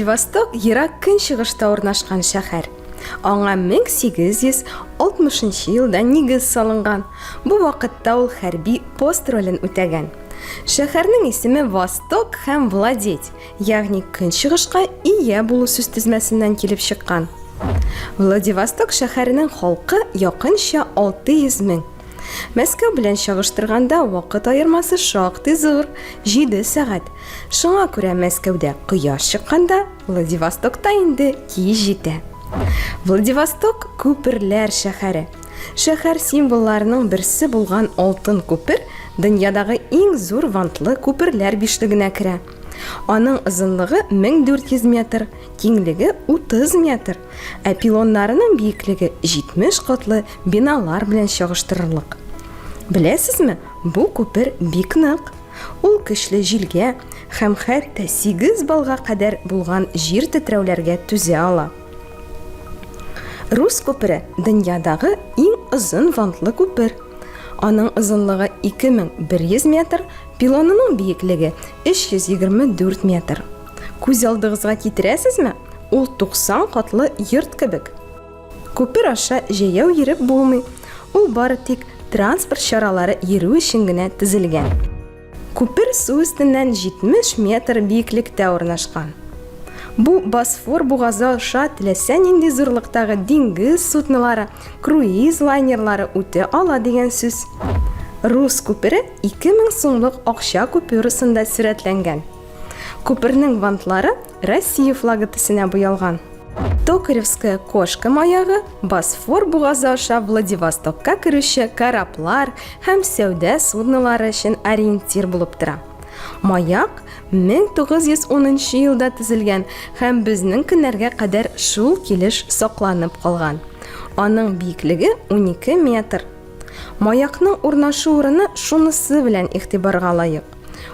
Владивосток ерак көнчыгышта урнашкан шәһәр. Аңа 1860 елда нигез салынган. Бу вакытта ул хәрби пост ролен үтәгән. Шәһәрнең исеме Восток һәм Владеть, ягъни көнчыгышка ия булу сүз тезмәсеннән килеп чыккан. Владивосток шәһәренең халкы якынча 600 мең. Мәскәү белән чагыштырганда вакыт аермасы шактый зур, 7 сәгать. Шуңа күрә Мәскәүдә кояш чыкканда, Владивостокта инде кич җитә. Владивосток күперләр шәһәре. Шәһәр символларының берсе булган алтын күпер дөньядагы иң зур вантлы күперләр бишлегенә керә. Аның озынлыгы 1400 метр, киңлеге 30 метр, ә пилоннарының биеклеге 70 катлы биналар белән чагыштырырлык. Беләсезме, бу күпер бик нык. Ул көчле җилгә һәм хәтта 8 балга кадәр булган җир тетрәүләргә түзә ала. Рус күпере дөньядагы иң озын вантлы күпер. Аның озынлыгы 2100 метр, пилонының биеклеге 324 метр. Күз алдыгызга китерәсезме? Ул 90 катлы йорт кебек. Күпер аша җәяү йөреп булмый. Ул бары тик транспорт чаралары йөрү өчен генә төзелгән. Күпер су өстеннән 70 метр биеклектә урнашкан. Бу Босфор бугазы аша теләсә нинди зурлыктагы диңгез суднолары, круиз лайнерлары үтә ала дигән сүз. Рус күпере 2000 сумлык акча купюрасында сурәтләнгән. Күпернең вантлары Россия флагы төсенә буялган. Токаревская кошка маягы Босфор бугазы аша Владивостокка керүче кораблар һәм сәүдә суднолары өчен ориентир булып тора. Маяк 1910 елда төзелгән һәм безнең көннәргә кадәр шул килеш сакланып калган. Аның биеклеге 12 метр. Маякның урнашу урыны шунысы белән игътибарга лаек.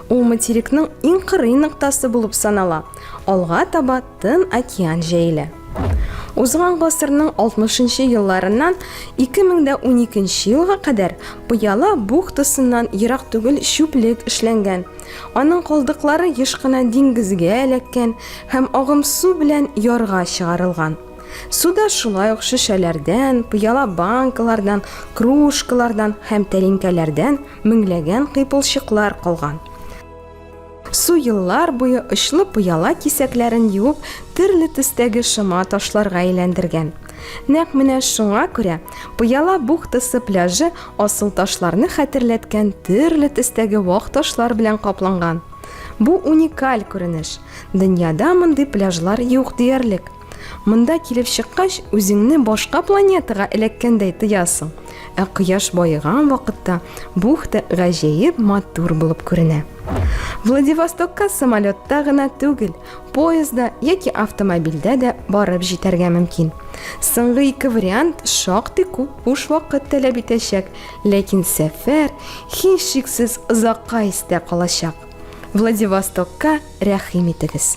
Ул материкның иң кырый ноктасы булып санала. Алга таба Тын океан җәелә. Узган гасырның 60 елларыннан 2012 елга кадәр Пыяла бухтасыннан ерак түгел чүплек эшләнгән. Аның калдыклары еш кына диңгезгә эләккән һәм агым су белән ярга чыгарылган. Суда шулай ук шешәләрдән, пыяла банкалардан, кружкалардан һәм тәлинкәләрдән меңләгән кыйпылчыклар калган. Су еллар буе очлы пыяла кисәкләрен юып, төрле төстәге шыма ташларга әйләндергән. Нәкъ менә шуңа күрә Пыяла бухтасы пляжы асыл ташларны хәтерләткән төрле төстәге вак ташлар белән капланган. Бу уникаль күренеш. Дөньяда мондый пляжлар юк диярлек. Монда килеп чыккач, үзеңне башка планетага эләккәндәй тоясың. Ә кояш байыган вакытта бухта гаҗәеп матур булып күренә. Владивостокка самолетта гына түгел, поездда яки автомобильдә дә барып җитәргә мөмкин. Соңгы ике вариант шактый күп буш вакыт таләп итәчәк, ләкин сәфәр һичшиксез озакка истә калачак. Владивостокка рәхим итегез.